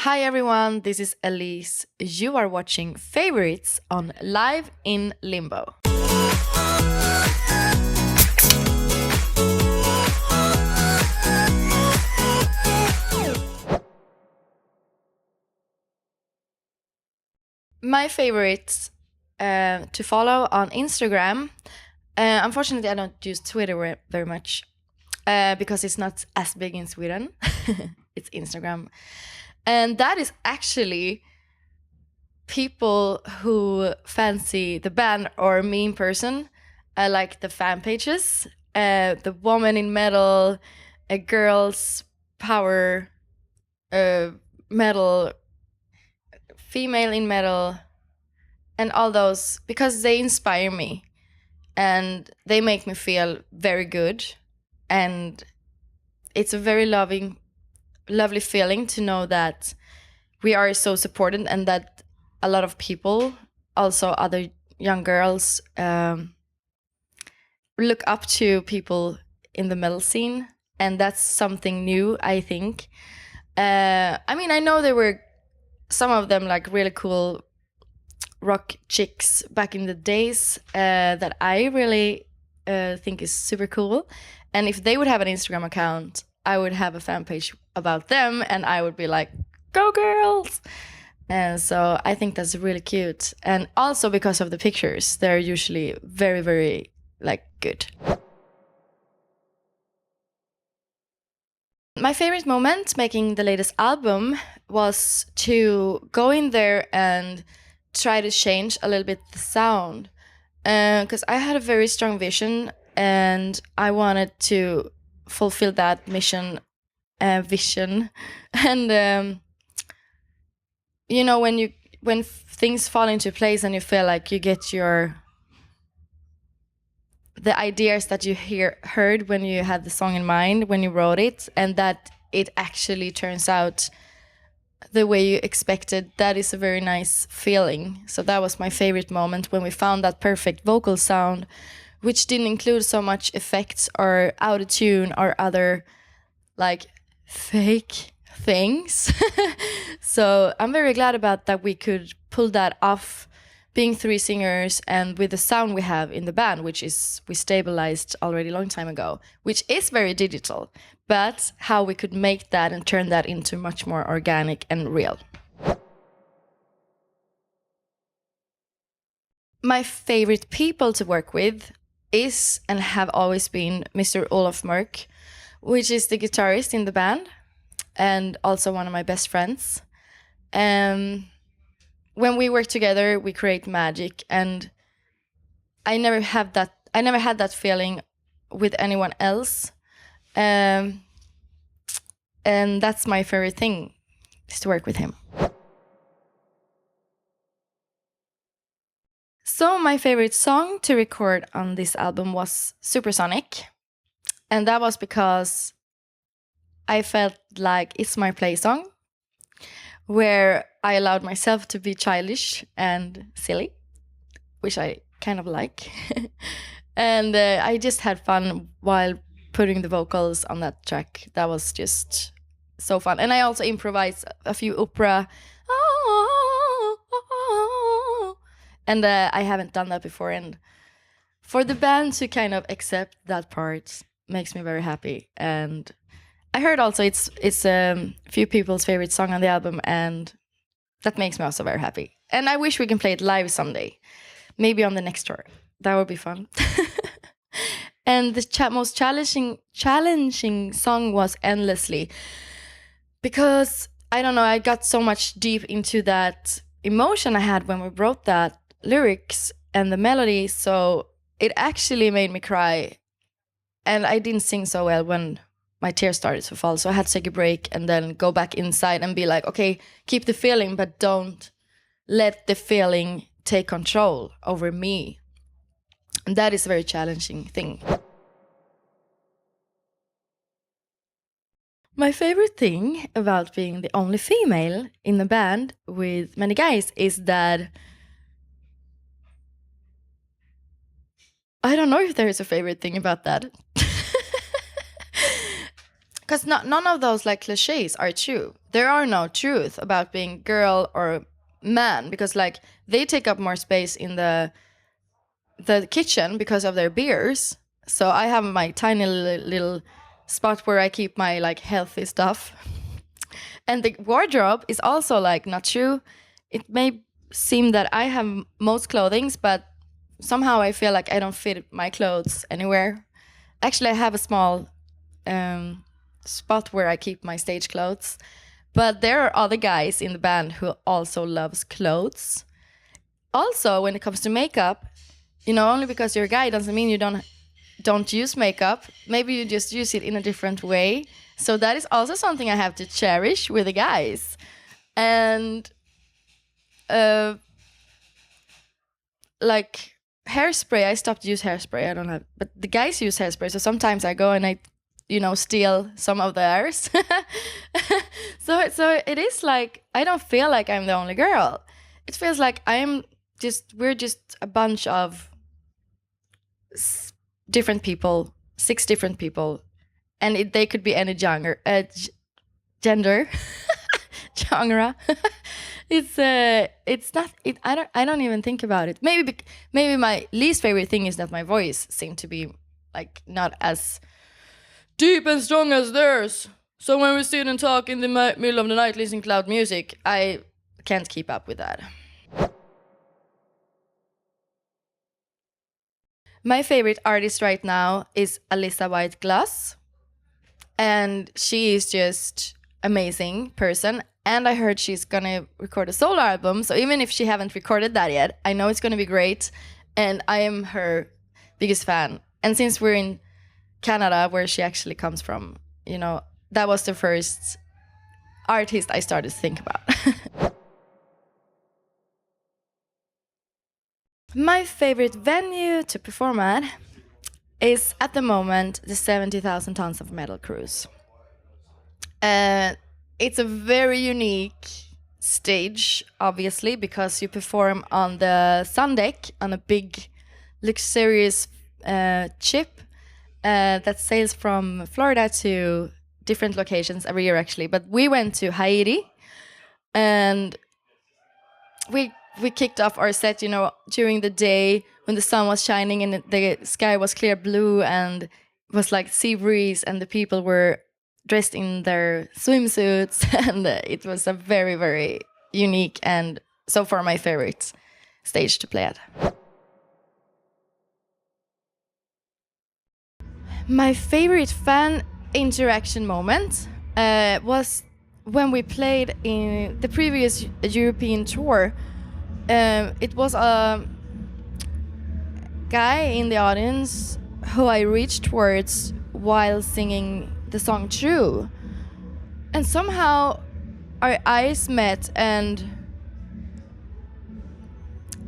Hi everyone, this is Elize. You are watching Favorites on Live in Limbo. My favorites to follow on Instagram. Unfortunately, I don't use Twitter very much because it's not as big in Sweden. It's Instagram. And that is actually people who fancy the band or me in person. I like the fan pages, the woman in metal, a girl's power, metal, female in metal, and all those because they inspire me and they make me feel very good. And it's a very lovely feeling to know that we are so supported and that a lot of people, also other young girls, look up to people in the metal scene. And that's something new, I think. I know there were some of them like really cool rock chicks back in the days that I really think is super cool. And if they would have an Instagram account, I would have a fan page about them and I would be like, go girls! And so I think that's really cute. And also because of the pictures, they're usually very, very like good. My favorite moment making the latest album was to go in there and try to change a little bit the sound. Because I had a very strong vision and I wanted to fulfill that vision. And when things fall into place and you feel like you get the ideas that you heard when you had the song in mind, when you wrote it, and that it actually turns out the way you expected, that is a very nice feeling. So that was my favorite moment, when we found that perfect vocal sound, which didn't include so much effects or auto-tune or other like fake things. So I'm very glad about that we could pull that off, being three singers and with the sound we have in the band, which is we stabilized already a long time ago, which is very digital, but how we could make that and turn that into much more organic and real. My favorite people to work with is and have always been Mr. Olof Mörk, which is the guitarist in the band and also one of my best friends. When we work together, we create magic, and I never had that feeling with anyone else. And that's my favorite thing, is to work with him. So my favorite song to record on this album was Supersonic. And that was because I felt like it's my play song, where I allowed myself to be childish and silly, which I kind of like. And I just had fun while putting the vocals on that track. That was just so fun. And I also improvised a few opera. And I haven't done that before. And for the band to kind of accept that part makes me very happy. And I heard also it's a few people's favorite song on the album, and that makes me also very happy. And I wish we can play it live someday, maybe on the next tour. That would be fun. And the most challenging song was Endlessly, because I don't know, I got so much deep into that emotion I had when we wrote that lyrics and the melody, so it actually made me cry. And I didn't sing so well when my tears started to fall, so I had to take a break and then go back inside and be like, okay, keep the feeling, but don't let the feeling take control over me. And that is a very challenging thing. My favorite thing about being the only female in the band with many guys is that I don't know if there is a favorite thing about that. because none of those like cliches are true. There are no truth about being girl or man, because like they take up more space in the kitchen because of their beers. So I have my tiny little spot where I keep my like healthy stuff. And the wardrobe is also like not true. It may seem that I have most clothings, but somehow I feel like I don't fit my clothes anywhere. Actually, I have a small spot where I keep my stage clothes. But there are other guys in the band who also loves clothes. Also, when it comes to makeup, only because you're a guy doesn't mean you don't use makeup. Maybe you just use it in a different way. So that is also something I have to cherish with the guys. And like hairspray, I stopped to use hairspray. I don't have, but the guys use hairspray. So sometimes I go and I, steal some of theirs. So it is like, I don't feel like I'm the only girl. It feels like we're just a bunch of different people, 6 different people, and they could be any gender, genre. It's not. I don't even think about it. Maybe my least favorite thing is that my voice seemed to be like not as deep and strong as theirs. So when we sit and talk in the middle of the night listening to loud music, I can't keep up with that. My favorite artist right now is Elize Ryd, and she is just amazing person. And I heard she's gonna record a solo album, so even if she haven't recorded that yet, I know it's gonna be great, and I am her biggest fan. And since we're in Canada, where she actually comes from, that was the first artist I started to think about. My favorite venue to perform at is at the moment the 70,000 Tons of Metal Cruise. It's a very unique stage, obviously, because you perform on the sun deck on a big, luxurious ship that sails from Florida to different locations every year, actually. But we went to Haiti, and we kicked off our set, during the day when the sun was shining and the sky was clear blue and it was like sea breeze, and the people were dressed in their swimsuits, and it was a very, very unique and so far my favorite stage to play at. My favorite fan interaction moment was when we played in the previous European tour. It was a guy in the audience who I reached towards while singing the song True. And somehow our eyes met, and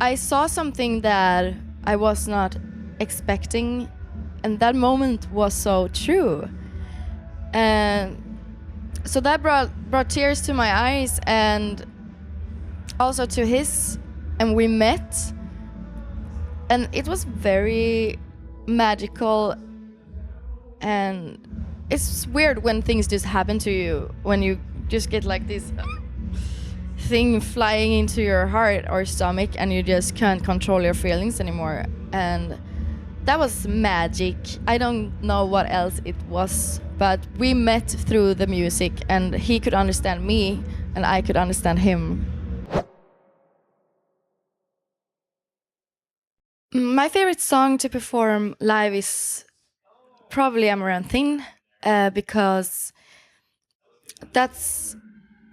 I saw something that I was not expecting, and that moment was so true. And so that brought tears to my eyes and also to his, and we met, and it was very magical. And it's weird when things just happen to you, when you just get like this thing flying into your heart or stomach and you just can't control your feelings anymore. And that was magic. I don't know what else it was, but we met through the music, and he could understand me and I could understand him. My favorite song to perform live is probably Amaranthe, because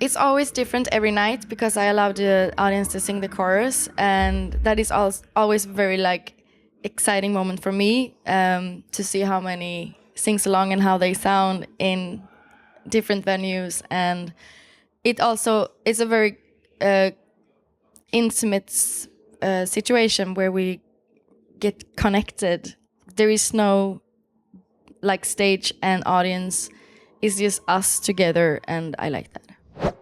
it's always different every night, because I allow the audience to sing the chorus, and that is always very like exciting moment for me, to see how many sings along and how they sound in different venues. And it also is a very intimate situation where we get connected. There is no like stage and audience, it's just us together, and I like that.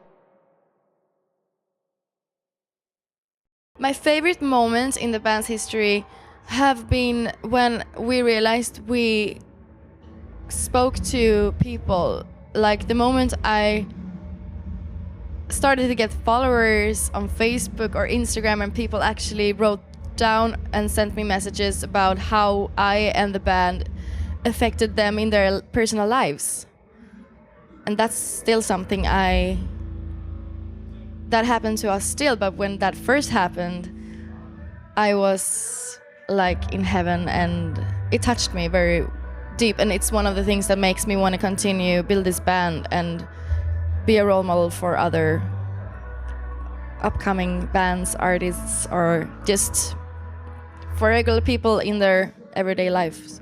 My favorite moments in the band's history have been when we realized we spoke to people. Like the moment I started to get followers on Facebook or Instagram, and people actually wrote down and sent me messages about how I and the band affected them in their personal lives. And that's still something that happened to us still, but when that first happened, I was like in heaven, and it touched me very deep, and it's one of the things that makes me want to continue build this band and be a role model for other upcoming bands, artists, or just for regular people in their everyday life. So.